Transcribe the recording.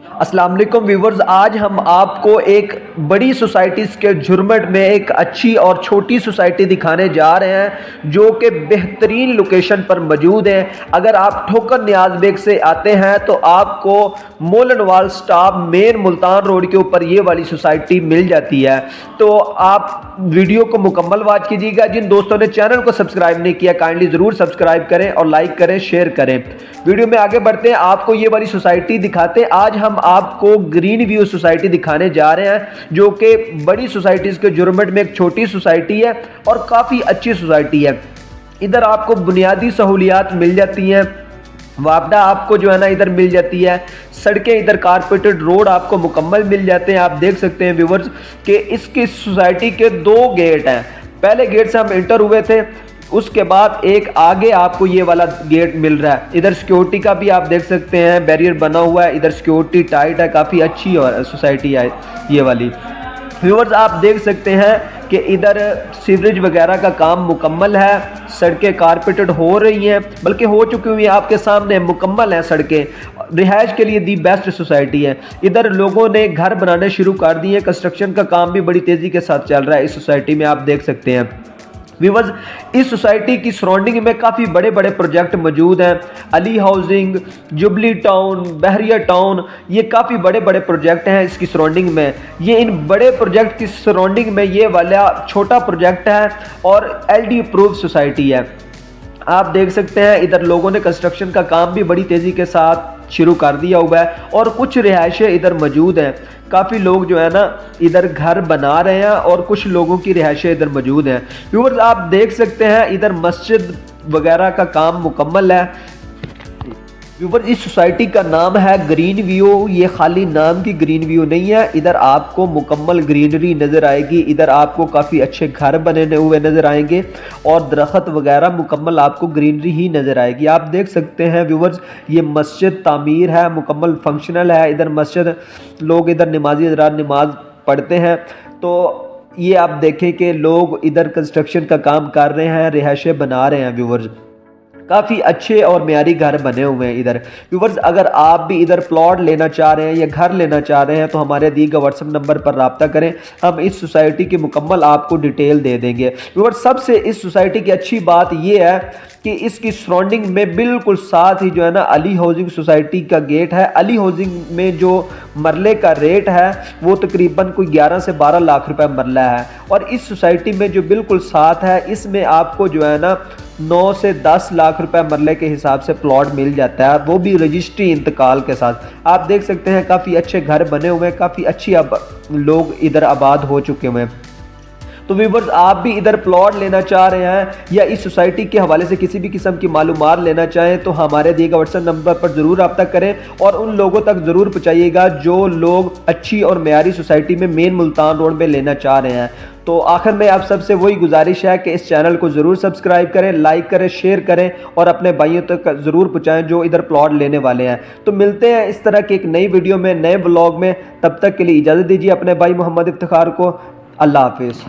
السلام علیکم ویورز، آج ہم آپ کو ایک بڑی سوسائٹیز کے جھرمٹ میں ایک اچھی اور چھوٹی سوسائٹی دکھانے جا رہے ہیں جو کہ بہترین لوکیشن پر موجود ہے۔ اگر آپ ٹھوکر نیاز بیگ سے آتے ہیں تو آپ کو مولن وال سٹاپ مین ملتان روڈ کے اوپر یہ والی سوسائٹی مل جاتی ہے۔ تو آپ ویڈیو کو مکمل واچ کیجیے گا۔ جن دوستوں نے چینل کو سبسکرائب نہیں کیا کائنڈلی ضرور سبسکرائب کریں اور لائک کریں، شیئر کریں۔ ویڈیو میں آگے بڑھتے ہیں، آپ کو یہ والی سوسائٹی دکھاتے ہیں۔ آج ہم آپ کو گرین ویو سوسائٹی دکھانے جا رہے ہیں جو کہ بڑی سوسائٹیز کے جرمٹ میں ایک چھوٹی سوسائٹی ہے اور کافی اچھی سوسائٹی ہے۔ ادھر آپ کو بنیادی سہولیات مل جاتی ہیں، وابڈہ آپ کو جو ہے نا ادھر مل جاتی ہے، سڑکیں ادھر کارپیٹڈ روڈ آپ کو مکمل مل جاتے ہیں۔ آپ دیکھ سکتے ہیں ویورز کہ اس کی سوسائٹی کے 2 گیٹ ہیں۔ پہلے گیٹ سے ہم انٹر ہوئے تھے، اس کے بعد ایک آگے آپ کو یہ والا گیٹ مل رہا ہے۔ ادھر سیکیورٹی کا بھی آپ دیکھ سکتے ہیں، بیریئر بنا ہوا ہے، ادھر سیکیورٹی ٹائٹ ہے، کافی اچھی سوسائٹی ہے یہ والی۔ ویورز آپ دیکھ سکتے ہیں کہ ادھر سیوریج وغیرہ کا کام مکمل ہے، سڑکیں کارپیٹڈ ہو رہی ہیں، بلکہ ہو چکی ہوئی ہیں، آپ کے سامنے مکمل ہیں سڑکیں۔ رہائش کے لیے دی بیسٹ سوسائٹی ہے۔ ادھر لوگوں نے گھر بنانے شروع کر دیے ہیں، کنسٹرکشن کا کام بھی بڑی تیزی کے ساتھ چل رہا ہے اس سوسائٹی میں، آپ دیکھ سکتے ہیں۔ ویورز اس سوسائٹی کی سراؤنڈنگ میں کافی بڑے بڑے پروجیکٹ موجود ہیں، علی ہاؤسنگ، جبلی ٹاؤن، بحریہ ٹاؤن، یہ کافی بڑے بڑے پروجیکٹ ہیں اس کی سراؤنڈنگ میں۔ یہ ان بڑے پروجیکٹ کی سراؤنڈنگ میں یہ والا چھوٹا پروجیکٹ ہے اور ایل ڈی اپروو سوسائٹی ہے۔ آپ دیکھ سکتے ہیں ادھر لوگوں نے کنسٹرکشن کا کام بھی بڑی تیزی کے ساتھ شروع کر دیا ہوا ہے اور کچھ رہائشیں ادھر موجود ہیں۔ کافی لوگ جو ہے نا ادھر گھر بنا رہے ہیں اور کچھ لوگوں کی رہائشیں ادھر موجود ہیں۔ ویورز آپ دیکھ سکتے ہیں ادھر مسجد وغیرہ کا کام مکمل ہے۔ ویورز اس سوسائٹی کا نام ہے گرین ویو، یہ خالی نام کی گرین ویو نہیں ہے، ادھر آپ کو مکمل گرینری نظر آئے گی، ادھر آپ کو کافی اچھے گھر بنے ہوئے نظر آئیں گے اور درخت وغیرہ مکمل آپ کو گرینری ہی نظر آئے گی۔ آپ دیکھ سکتے ہیں ویورز یہ مسجد تعمیر ہے، مکمل فنکشنل ہے، ادھر مسجد لوگ ادھر نمازی حضرات نماز پڑھتے ہیں۔ تو یہ آپ دیکھیں کہ لوگ ادھر کنسٹرکشن کا کام کر رہے ہیں، رہائشیں بنا رہے ہیں۔ ویورز کافی اچھے اور معیاری گھر بنے ہوئے ہیں ادھر۔ ویورز اگر آپ بھی ادھر پلاٹ لینا چاہ رہے ہیں یا گھر لینا چاہ رہے ہیں تو ہمارے دی گئے واٹس ایپ نمبر پر رابطہ کریں، ہم اس سوسائٹی کی مکمل آپ کو ڈیٹیل دے دیں گے۔ ویورز سب سے اس سوسائٹی کی اچھی بات یہ ہے کہ اس کی سراؤنڈنگ میں بالکل ساتھ ہی جو ہے نا علی ہاؤسنگ سوسائٹی کا گیٹ ہے۔ علی ہاؤسنگ میں جو مرلے کا ریٹ ہے وہ تقریباً کوئی 11 سے 12 لاکھ روپے مرلہ ہے، اور اس سوسائٹی میں جو بالکل ساتھ ہے اس میں آپ کو جو ہے نا 9 سے 10 لاکھ روپے مرلے کے حساب سے پلاٹ مل جاتا ہے، وہ بھی رجسٹری انتقال کے ساتھ۔ آپ دیکھ سکتے ہیں کافی اچھے گھر بنے ہوئے ہیں، کافی اچھی لوگ ادھر آباد ہو چکے ہوئے ہیں۔ تو ویورز آپ بھی ادھر پلاٹ لینا چاہ رہے ہیں یا اس سوسائٹی کے حوالے سے کسی بھی قسم کی معلومات لینا چاہیں تو ہمارے دیے گئے واٹس ایپ نمبر پر ضرور رابطہ کریں اور ان لوگوں تک ضرور پہنچائیے گا جو لوگ اچھی اور معیاری سوسائٹی میں مین ملتان روڈ میں لینا چاہ رہے ہیں۔ تو آخر میں آپ سب سے وہی گزارش ہے کہ اس چینل کو ضرور سبسکرائب کریں، لائک کریں، شیئر کریں اور اپنے بھائیوں تک ضرور پہنچائیں جو ادھر پلاٹ لینے والے ہیں۔ تو ملتے ہیں اس طرح کی ایک نئی ویڈیو میں، نئے بلاگ میں، تب تک کے لیے اجازت دیجیے اپنے بھائی محمد افتخار کو۔ اللہ حافظ۔